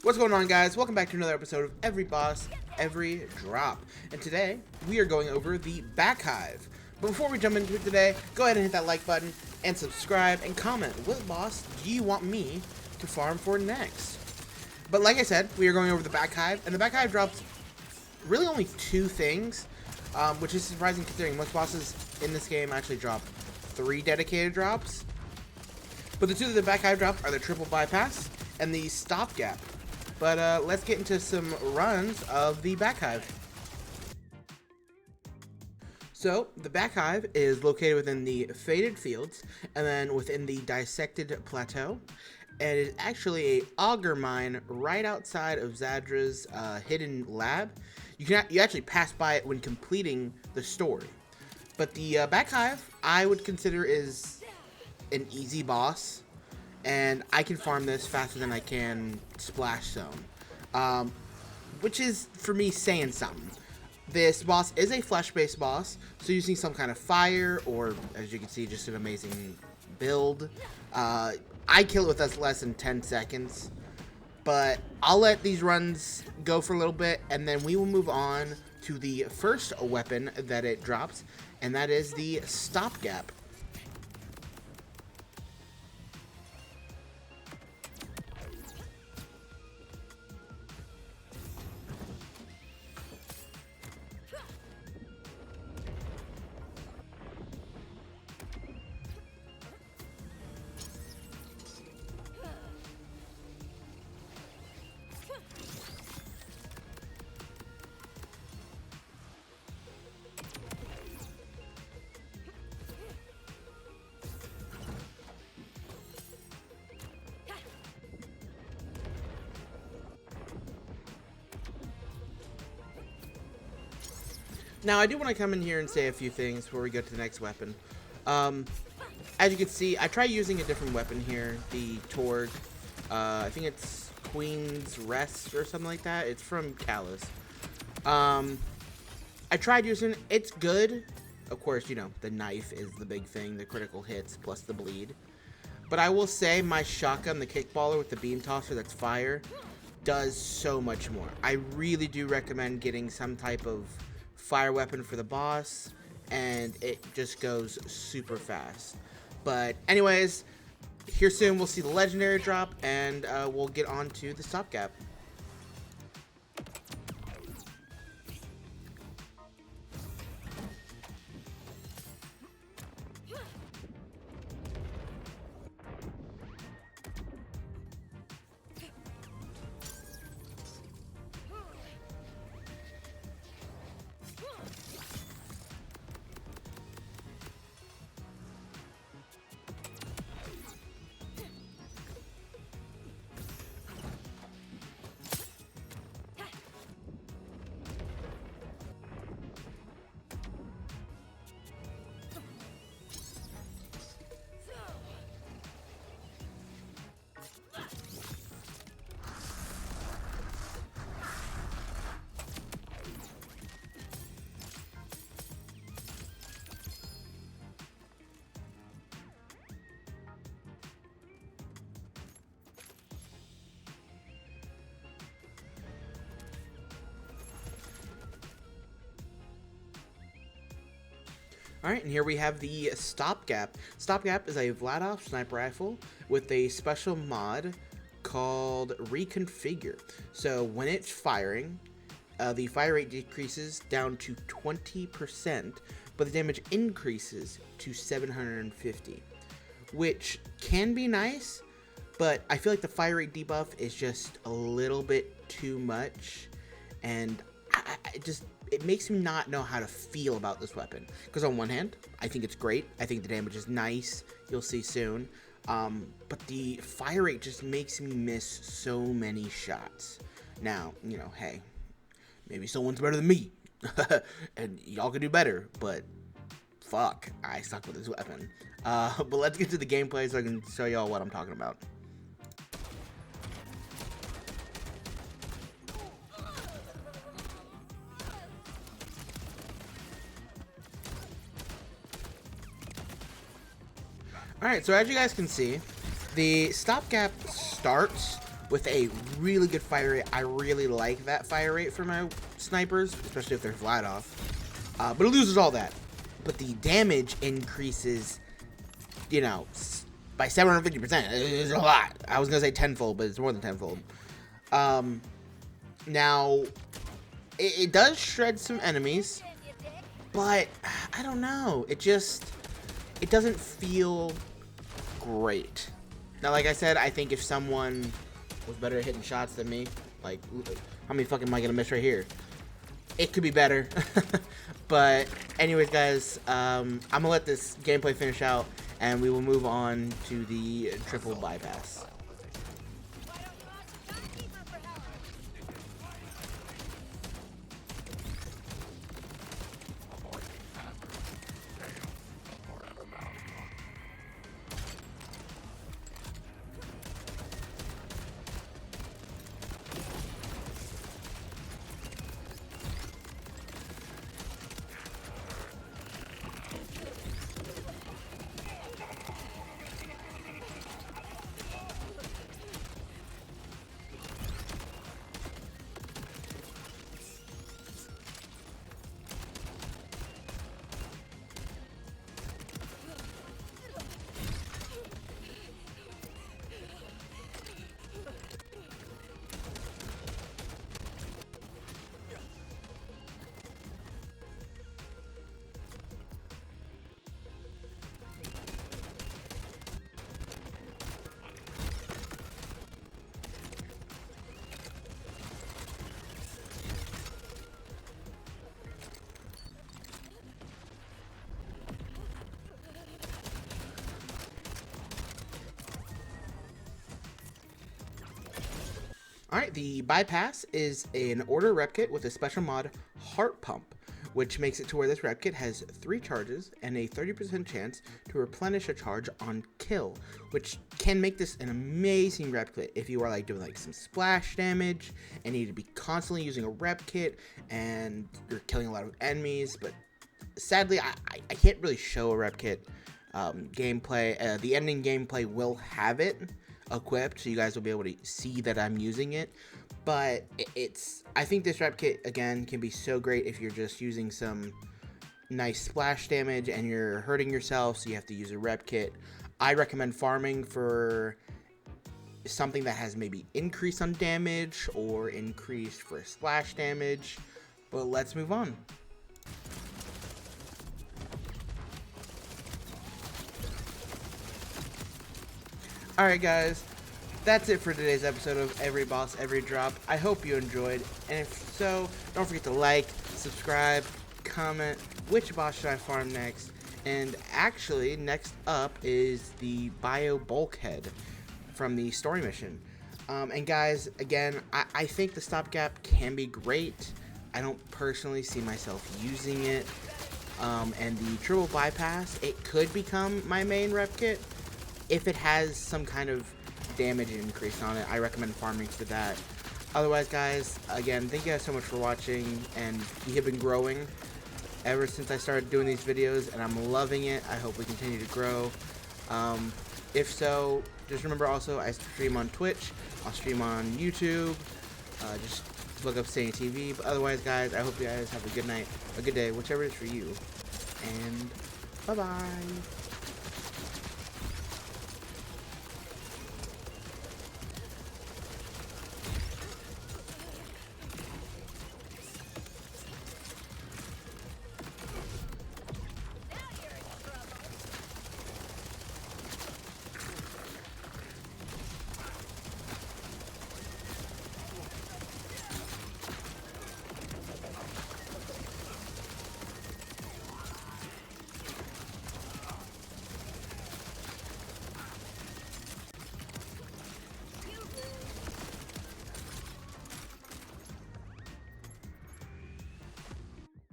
What's going on, guys? Welcome back to another episode of Every Boss, Every Drop. And today, we are going over the Backhive. But before we jump into it today, go ahead and hit that like button and subscribe and comment what boss do you want me to farm for next. But like I said, we are going over the Backhive, and the Backhive drops really only two things, which is surprising considering most bosses in this game actually drop 3 dedicated drops. But the two that the Backhive drop are the triple bypass and the Stopgap. But let's get into some runs of the Backhive. So, the Backhive is located within the Faded Fields, and then within the Dissected Plateau. And it's actually a auger mine right outside of Zadra's hidden lab. You actually pass by it when completing the story. But the Backhive, I would consider is an easy boss. And I can farm this faster than I can Splash Zone, which is, for me, saying something. This boss is a flesh-based boss, so using some kind of fire, or, as you can see, just an amazing build. I kill it with less than 10 seconds, but I'll let these runs go for a little bit, and then we will move on to the first weapon that it drops, and that is the Stopgap. Now, I do want to come in here and say a few things before we go to the next weapon. As you can see, I tried using a different weapon here, the Torg. I think it's Queen's Rest or something like that. It's from Callus. I tried using it. It's good. Of course, you know, the knife is the big thing, the critical hits plus the bleed. But I will say my shotgun, the kickballer with the beam tosser that's fire, does so much more. I really do recommend getting some type of fire weapon for the boss, and it just goes super fast. But anyways, here soon we'll see the legendary drop, and we'll get on to the Stopgap. Alright, and here we have the Stopgap. Stopgap is a Vladov sniper rifle with a special mod called Reconfigure. So when it's firing, the fire rate decreases down to 20%, but the damage increases to 750, which can be nice, but I feel like the fire rate debuff is just a little bit too much, and it makes me not know how to feel about this weapon. Because on one hand, I think it's great. I think the damage is nice. You'll see soon. But the fire rate just makes me miss so many shots. Now, you know, hey, maybe someone's better than me. And y'all can do better. But fuck, I suck with this weapon. But let's get to the gameplay so I can show y'all what I'm talking about. Alright, so as you guys can see, the Stopgap starts with a really good fire rate. I really like that fire rate for my snipers, especially if they're flat off. But it loses all that. But the damage increases, you know, by 750%. It's a lot. I was going to say tenfold, but it's more than tenfold. Now, it does shred some enemies, but I don't know. It doesn't feel great. Now, like I said, I think if someone was better at hitting shots than me, like, how many fucking am I gonna miss right here? It could be better. But anyways, guys, I'm gonna let this gameplay finish out, and we will move on to the triple bypass. Alright, the bypass is an order rep kit with a special mod, Heart Pump, which makes it to where this rep kit has 3 charges and a 30% chance to replenish a charge on kill, which can make this an amazing rep kit if you are like doing like some splash damage and need to be constantly using a rep kit and you're killing a lot of enemies. But sadly, I can't really show a rep kit gameplay. The ending gameplay will have it equipped, so you guys will be able to see that I'm using it. But I think this rep kit again can be so great if you're just using some nice splash damage and you're hurting yourself, so you have to use a rep kit. I recommend farming for something that has maybe increase on damage or increase for splash damage. But let's move on. Alright guys, that's it for today's episode of Every Boss, Every Drop. I hope you enjoyed, and if so, don't forget to like, subscribe, comment, which boss should I farm next, and actually, next up is the Bio Bulkhead from the story mission. And guys, again, I think the Stopgap can be great. I don't personally see myself using it, and the triple bypass, it could become my main rep kit. If it has some kind of damage increase on it, I recommend farming for that. Otherwise, guys, again, thank you guys so much for watching, and you have been growing ever since I started doing these videos, and I'm loving it. I hope we continue to grow. If so, just remember also, I stream on Twitch, I'll stream on YouTube, just look up Staying TV. But otherwise, guys, I hope you guys have a good night, a good day, whichever it is for you, and bye-bye.